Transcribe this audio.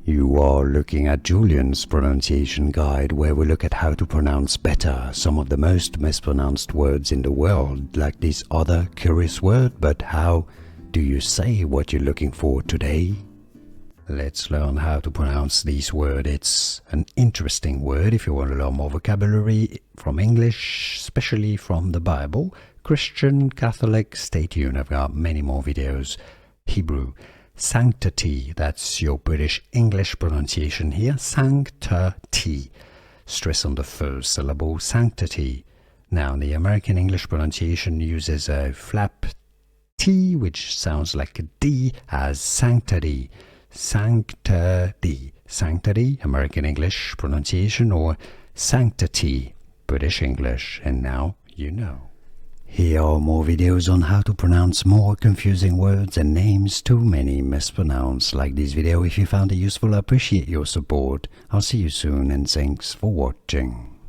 You are looking at Julian's pronunciation guide, where we look at how to pronounce better some of the most mispronounced words in the world, like this other curious word. But how do you say what you're looking for today? Let's learn how to pronounce this word. It's an interesting word if you want to learn more vocabulary from English, especially from the Bible. Christian, Catholic, stay tuned. I've got many more videos. Hebrew. Sanctity, that's your British English pronunciation here. Sanctity. Stress on the first syllable, sanctity. Now, the American English pronunciation uses a flap T, which sounds like a D, as sanctity. Sanctity. Sanctity, American English pronunciation, or sanctity, British English. And now you know. Here are more videos on how to pronounce more confusing words and names too many mispronounced. Like this video if you found it useful. I appreciate your support. I'll see you soon and thanks for watching.